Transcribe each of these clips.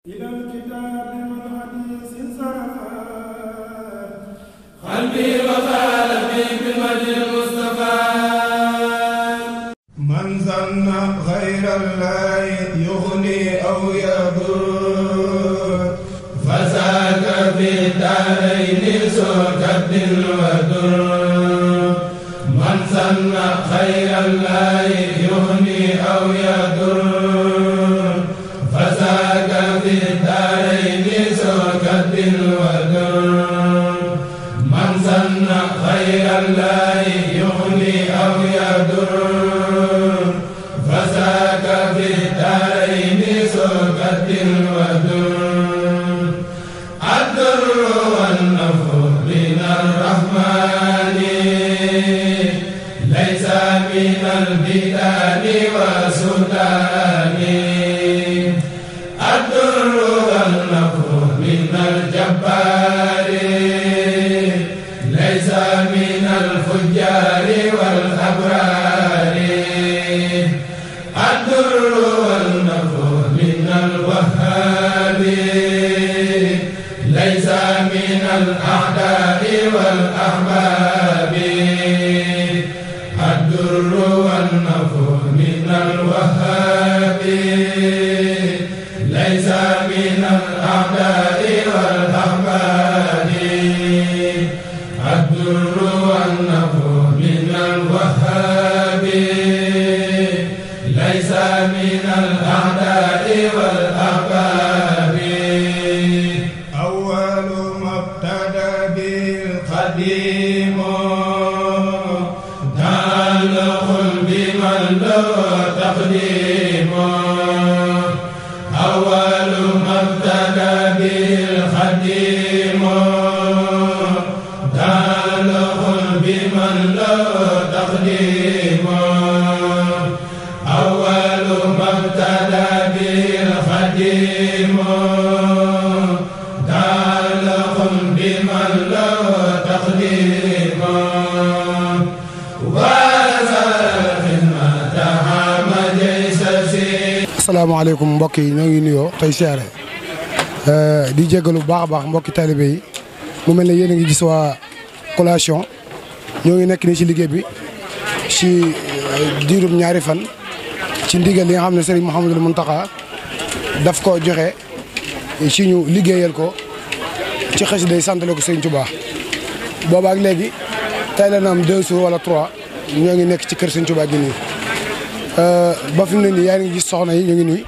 إلى الكتاب والحديث انصرفا قلبي وقلبي بالوجه المصطفى من ظن غير الله يغني أو يضر فذاك في الدارين ذو كد وضر من ظن غير الله يغني أو يضر فذاك في الدارين ذو كد وضر من ظن غير الله يغني أو يضر فذاك في الدارين ذو كد وضر الضر والنفع من الرحمن ليس من البدان والسودان الضر والنفع من الجبار ليس من الفجار والأبرار الضر والنفع من الوهاب ليس من الأعداء والأحباب الضر والنفع من الوهاب ليس من الأعداء والأحباب الضر والنفع من الوهاب ليس من الأعداء والأحباب أول ما ابتدى بالقديم تعلق بمن له تقديم أول ما ابتدى بالقديم تعلق بمن له تقديم أول ما ابتدى بالقديم تعلق بمن له تقديم asalaamaaleykum mbokk yi ñoo ngi nuyoo tey siyaare di jégalu bu baax a baax mbokki taalibe yi mu mel ne yéen a ngi gis waa collation ñoo ngi nekk nii ci liggéey bi ci diirum ñaari fan ci ndigal li nga xam ne Serigne Mouhamadou Mountakha daf ko joxe ci ñu liggéeyal ko ci xasida yi santale ko Serigne Touba booba ak léegi tey la na am 2 jours wala 3 ñoo ngi nekk ci kër Serigne Touba gi nii ba fi mu ne nii yaa ngi gis soxna yi ñu ngi nii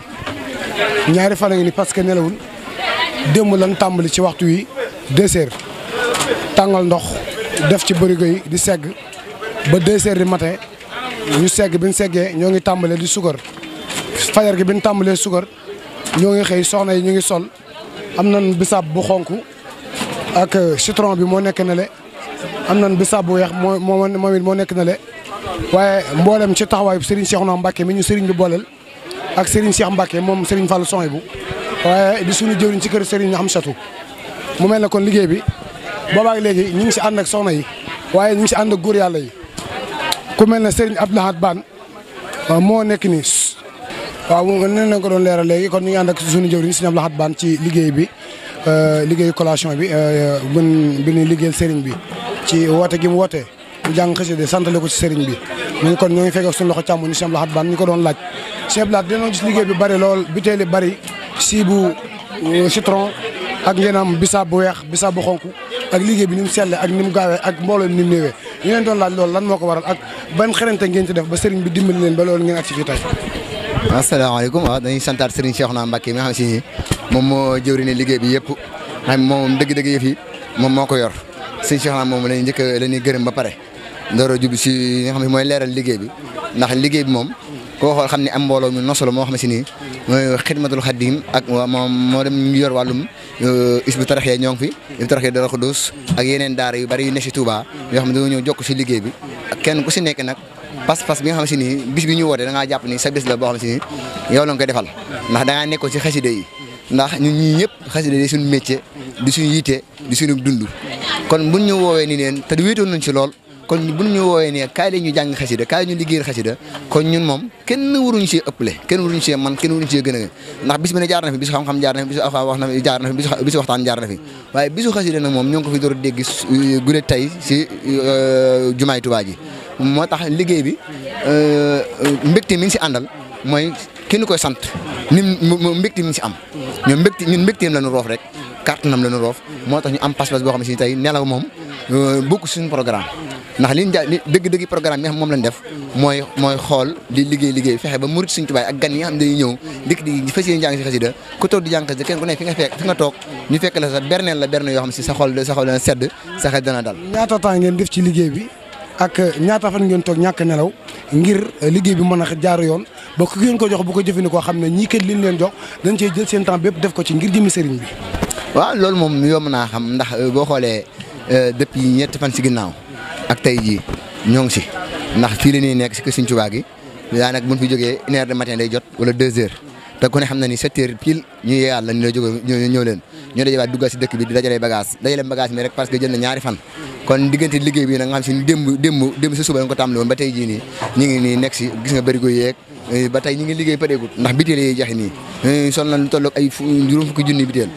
ñaari fan a ngi nii parce que nelawul démb lan tàmbali ci waxtu wi 2 heures tàngal ndox def ci bërigo yi di segg ba 2 heures du matin ñu segg bi ñu seggee ñoo ngi tàmbalee di suukar fajar gi bi ñu tàmbalee suukar ñoo ngi xëy soxna yi ñu ngi sol am nañ bisaab bu xonk ak citron bi moo nekk na le am nañ bisaab bu weex moom it moo nekk na le waaye mboolem ci taxawaayu Serigne Cheikhouna Mbacké mi ñu Serigne bi booleel ak Serigne Cheikh Mbacké moom Serigne Fallou Sohaibou waaye di suñu jëwriñ ci kër Serigne Amsatou mu mel ne kon liggéey bi boobaak léegi ñu ngi si ànd ak soxna yi waaye ñu ngi si ànd ak góor yàlla yi ku mel ne Serigne Abdoulahad Bane moo nekk nii waaw nee nañ ko doon leeral léegi kon ñu ngi ànd ak suñu jëwriñ Serigne Abdoulahad Bane ci liggéey bi liggéeyu collation bi bi ñu liggéeyal Serigne bi ci woote gi mu wootee ñu jàng xasida santale ko ci sëriñ bi ñu kon ñoo ngi fekk ak suñu loxo càmmoñ Cheikh Abdoul Ahad Bane ñu ko doon laaj Cheikh Abdoul Ahad dinañ gis liggéey bi bari lool butéeli bari si bu citron ak ngeen am bisaab bu weex bisaab bu xonk ak liggéey bi ni mu selle ak ni mu gaawee ak mbooloo ni mu néewee ñu leen doon laaj loolu lan moo ko waral ak ban xerante ngeen ci def ba sëriñ bi dimbali leen ba loolu ngeen ak ci fii tey. asalaamaaleykum waaw dañuy santaat Serigne Cheikhouna Mbacké mi nga xam si ni moom moo jëwriñe liggéey bi yëpp xam moom dëgg-dëgg yëf yi moom moo ko yor Serigne Cheikhouna moom lañuy njëkk la ñuy gërëm ba pare ndooro jub si nga xam ne mooy leeral liggéey bi ndax liggéey bi moom koo xool xam ne am mbooloo mi nosolo moo xam si ni mooy xidmatul xadim ak moom moo dem ñu yor wàllum isbu taraxee ñoo ngi fi isbu taraxee Darou Khoudoss ak yeneen daara yu bari yu ne si Touba yoo xam ne dañoo ñëw jokk si liggéey bi ak kenn ku si nekk nag pas-pas bi nga xam si ni bis bi ñu woote da ngaa jàpp ni sa bis la boo xam si ni yow la nga koy defal ndax da ngaa nekkoon si xasida yi ndax ñun ñii ñëpp xasida di suñu métier di suñu yitte di suñu dund kon buñ ñu woowee ni neen te du wéetoon nañ ci lool kon bu ñu wooyee ne kaay la ñu jàng xasida kaay ñu liggéeyal xasida kon ñun moom kenn waruñu see ëppale kenn waruñu see man kenn waruñu see gën a ndax bis bi ne jaar na fi bisu xam-xam jaar na fi bisu alxuraan wax na fi jaar na fi bisu waxtaan jaar na fi waaye bisu xasida nag moom ñoo ngi ko fi door a dégg gudde tey si jumaay Tuubaa ji moo tax liggéey bi mbégte mi ngi si àndal mooy kenn koy sant ni mbégte mi ngi si am ñun mbégteem la ñu roof rek kàttanam la ñu roof moo tax ñu am pas-pas boo xam ne si tey nelaw moom bokk suñu programme ndax li dëgg-dëgg programme bi nga xam moom lañ def mooy xool di liggéey fexe ba murit Sëriñ Tuubaa ak gan yi nga xam ne dañuy ñëw dikk di fas yéene jàng si xasida ku toog di jàng xasida kenn ku ne fi nga toog ñu fekk la sa berneel la berne yoo xam si sa xol dana sedd sa xel dana dal. ñaata temps ngeen def ci liggéey bi ak ñaata fan ngeen toog ñàkk nelaw ngir liggéey bi mën a jaar yoon ba ku ngeen ko jox bu ko jëfandikoo xam ne ñii kat liñ leen jox dañ cee jël seen temps bépp def ko ci ngir jëmi sëriñ bi. waaw loolu moom yomb naa xam ndax boo xoolee depuis ñetti fan si ginnaaw ak tey jii ñoo ngi si ndax fii la ñuy nekk si kër Sëriñ Tuubaa gi daanaka buñ fi jógee 1h du matin day jot wala 2h te ku ne xam na ni 7h pile ñu yàlla ni la jóge ñëw leen ñoo dajewaat duggal si dëkk bi di dajale bagage mi rek parce que jël na ñaari fan kon diggante liggéey bi nag nga xam si démb si suba lañ ko tàmbali woon ba tey jii nii ñu ngi nii nekk si gis nga bërigo yeeg ba tey ñu ngi liggéey pareegut ndax biteel yi jaxe nii sol nañ lu tolloog ay juróom fukki junni biteel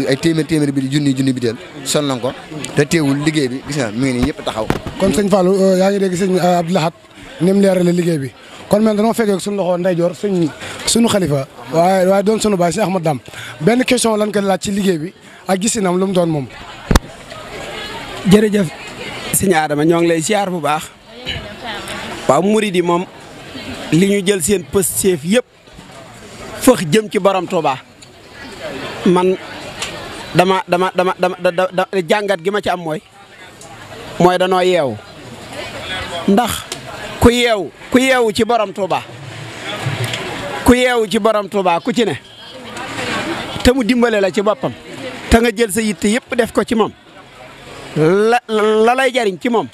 ay téeméer bi junni biteel sol nañ ko te teewul liggéey bi gis nga mi ngi nii ñëpp taxaw. kon sëñ Fallou yaa ngi dégg sëñ Abdou Lahad ni mu leerale liggéey bi kon mel danoo fekkee suñu loxo ndeyjoor suñu xalifa waaye doon suñu baay si Ahmad Dam benn question lan ko laaj ci liggéey bi ak gisinam lu mu doon moom. jërëjëf sëñ Adama ñoo ngi lay siyaar bu baax waaw murid yi moom li ñu jël seen pësteef yëpp fëx jëm ci borom Touba man dama jàngat gi ma ci am mooy danoo yeewu ndax ku yeewu ci borom Touba ku ci ne te mu dimbale la ci boppam te nga jël sa yitte yëpp def ko ci moom la lay jariñ ci moom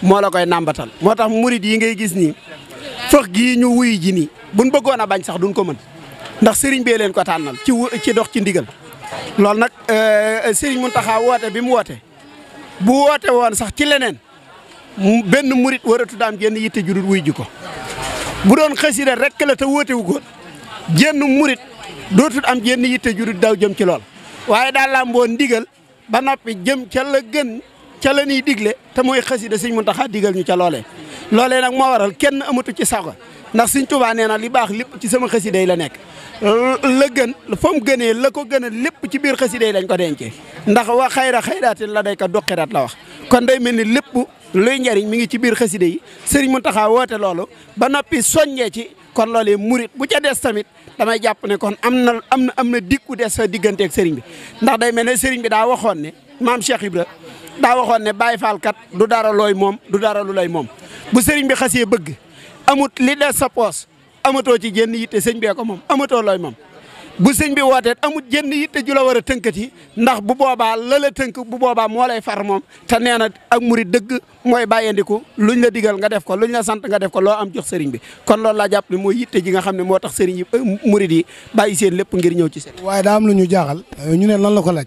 moo la koy nàmbatal moo tax murid yi ngay gis nii fëx gii ñu wuy ji nii buñ bëggoon a bañ sax duñ ko mën ndax sëriñ bee leen ko tànnal ci dox ci ndigal loolu nag sëriñ Muntaxa woote bi mu woote bu woote woon sax ci leneen benn murid waratu daam génn yitte judul wuy ji ko bu doon xasida rek la te woote wu góor génn murid dootul am génn yitte judul daw jëm ci lool waaye daal la mboon ndigal ba noppi jëm ca la gën ca la ñuy digle te mooy xasida sëñ Muntaxa digal ñu ca loolee nag moo waral kenn amatu ci sago ndax sëñ Tuubaa nee na li baax lépp ci sama xasida yi la nekk la gën fa mu gënee la ko gën a lépp ci biir xasida yi lañ ko dencee ndax wa xayra xayraatin la day ko duqirat la wax kon day mel ni lépp luy njariñ mi ngi ci biir xasida yi sëriñ Muntaxa woote loolu ba noppi soññee ci kon loolee murit bu ca des tamit damay jàpp ne kon am na dikku des sa digganteeg sëriñ bi ndax day mel ne sëriñ bi daa waxoon ne maam Cheikh Ibra daa waxoon ne Baay Faal kat du dara looy moom du dara lu lay moom bu sëriñ bi xasee bëgg amut li des sa poos amatoo ci jenn yitte sëñ bee ko moom amatoo looy moom bu sëñ bi wootee amut jenn yitte ju la war a tënkati ndax bu boobaa la tënk bu boobaa moo lay far moom te nee na ak murit dëgg mooy bàyyandiku luñ la digal nga def ko luñ la sant nga def ko loo am jox sëriñ bi kon loolu laa jàpp ne mooy yitte ji nga xam ne moo tax sëriñ yi murit yi bàyyi seen lépp ngir ñëw ci seen. waaye daa am lu ñu jaaxal ñu ne lan la ko laaj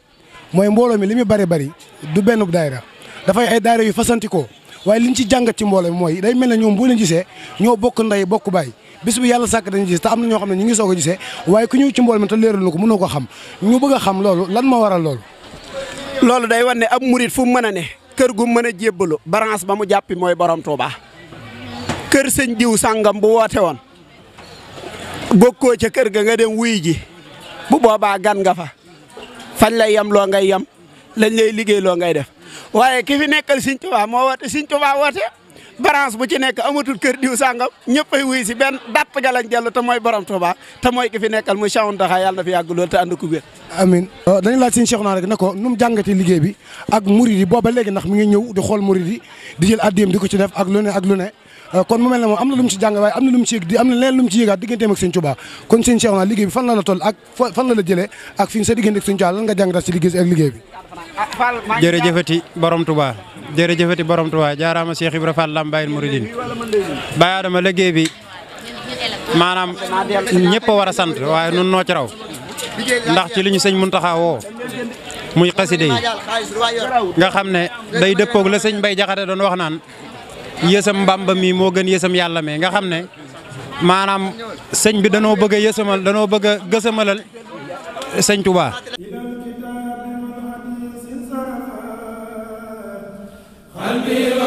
mooy mbooloo mi li muy bari du benn daayira dafay ay daayira yu fasantikoo waaye liñ ci jàngat ci mbooloo mi mooy day mel ne ñoom boo leen gisee ñoo bokk ndey bokk baay bis bu yàlla sàkk dañu gis te am na ñoo xam ne ñu ngi soog a gisee waaye ku ñëw ci mbooloo mi te leeral na ko mënoo ko xam ñu bëgg a xam loolu lan moo waral loolu. loolu day wan ne ab murit fu mu mën a ne kër gu mën a jébbalu branche ba mu jàppi mooy borom Touba kër sëñ diw sàngam bu woote woon bokkoo ca kër ga nga dem wuy ji bu boobaa gan nga fa fañ lay yem loo ngay yem lañ lay liggéey loo ngay def waaye ki fi nekkal Sëñ Tuubaa moo woote Sëñ Tuubaa woote branche bu ci nekk amatul kër diw sàngam ñëppay wuy si benn datt ga lañ dellu te mooy borom Touba te mooy ki fi nekkal muy Cheikh Mountakha yàlla na fi yàgg lool te ànd ko wér. amiin dañu laaj Sëñ Cheikh naa rek ne ko nu mu jàngatee liggéey bi ak murid yi booba léegi ndax mi ngi ñëw di xool murid yi di jël addiyam di ko ci def ak lu ne kon mu mel ne moom am na lu mu ci jàng waaye am na lu mu ci yëg am na leneen lu mu ci yëgaat digganteem ak Sëñ Tuubaa kon Sëñ Cheikh naa liggéey bi fan la toll ak fan la jëlee ak fi sa diggante ak Sëñ Tuubaa lan nga jàngat ci liggéey ak liggéey bi. jërëjëfati borom Touba jërëjëfati borom Touba jaaraama Cheikh Ibra Fall Lambaye Mouridine Baye Adama liggéey bi maanaam ñëpp a war a sant waaye nun noo ci raw ndax ci li ñu sëñ Muntaxa woo muy xaside yi nga xam ne day dëppoog la sëñ Mbay Jaxate doon wax naan yësam Bàmba mi moo gën yësam yàlla mee nga xam ne maanaam sëñ bi danoo bëgg a yësamal danoo bëgg a gësamalal sëñ Tuubaa qalbi